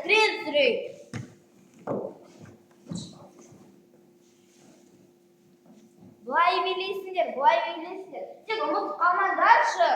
тренд сүрейік. Бұлай билейсіңдер. Тек ұмыт қалмаңдаршы.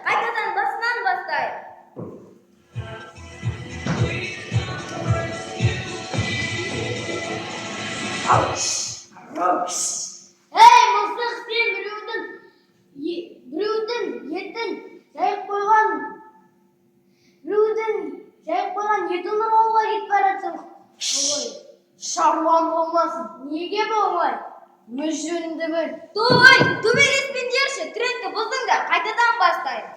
Қайтадан басынан бастайық. Ей, мысық, сен біреудің етін жайып қойған етін ауылға кетіп баратсың. Шаруам болмасын. Неге болмай? Өз жөніңді біл. Төбелеспеңдерші, трендті бұздыңдар, қайтадан бастайық.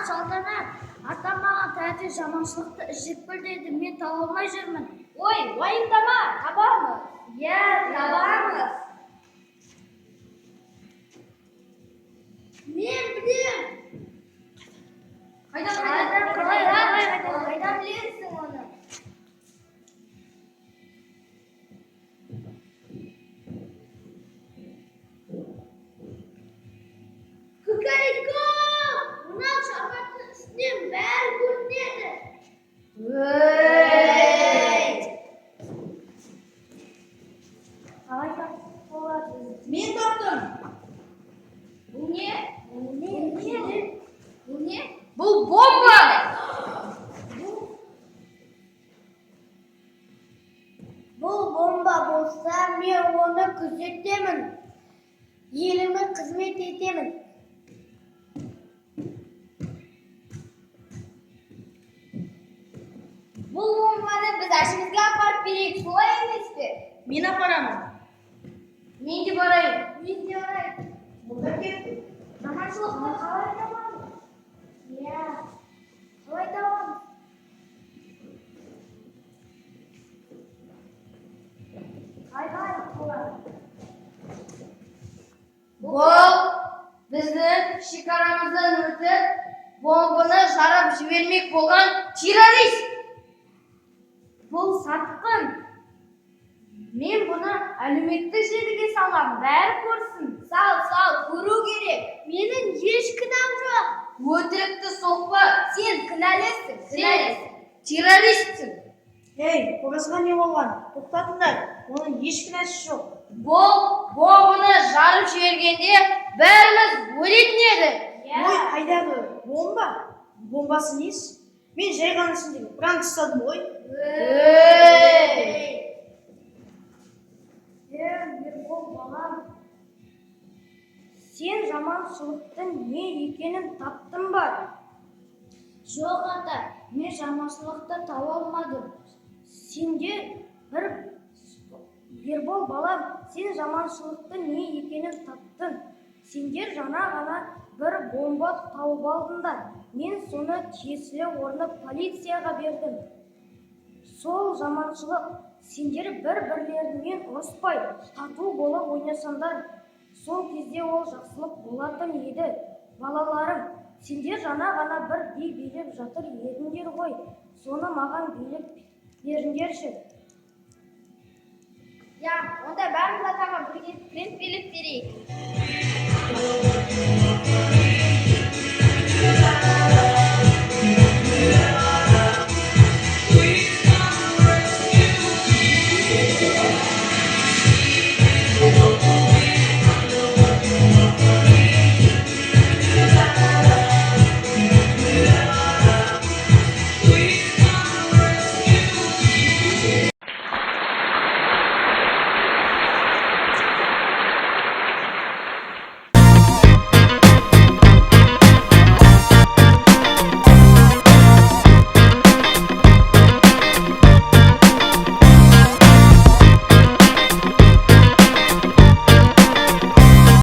Салтанат, атам маған тәте жаманшылықты ішіп біл деді, мен таба алмай жүрмін. Ой, уайымдама, табамыз. Иә, табамыз. Мен білем. Қайдан білесің оны? Күкәрико! Мынау шарбаттың үстінен бәрі көрінеді. Қалай тапсыз болады? Мен таптым. Бұл не? Бұл бомба! Бұл бомба болса, мен оны күзетемін. Еліме қызмет етемін. Бұл бомбаны біз әшімізге апарып берейік, солай емес пе? Мен апарамын. Мен де барайын. Бұлда кетті. Жаманшылықты қалай табамыз? Иә, қалай табамыз? Қайда болады? Бұл біздің шекарамыздан өтіп, бомбаны жарып жібермек болған террорист. Бұл сатқын. Мен бұны әлеуметтік желіге салам, бәрі көрсін. Сал, көру керек. Менің еш кінәм жоқ. Өтірікті соқпа, сен кінәлісің, террористсің. Ей, қорасыға не болған? Тоқтатыңдар, оның еш кінәсі жоқ. Бұл бомбаны жарып жібергенде бәріміз өлетін едік. Ой, қайдағы бомба? Бомбасы несі? Мен жай ғана ішіндегі пранк ұстадым ғой. Ербол балам, сен жаманшылықтың не екенін таптың ба? Жоқ ата, мен жаманшылықты таба алмадым. Ербол балам, сен жаманшылықтың не екенін таптың. Сендер жаңа ғана бір бомба тауып алдыңдар. Мен соны тиесілі орны полицияға бердім. Сол жаманшылық, сендер бір-бірлеріңмен ұрыспай, тату болып ойнасаңдар, сол кезде ол жақсылық болатын еді. Балаларым, сендер жаңа ғана бір би билеп жатыр едіңдер ғой. Соны маған билеп беріңдерші. Я, онда бәріміз атаға бірге тренд билеп берейік.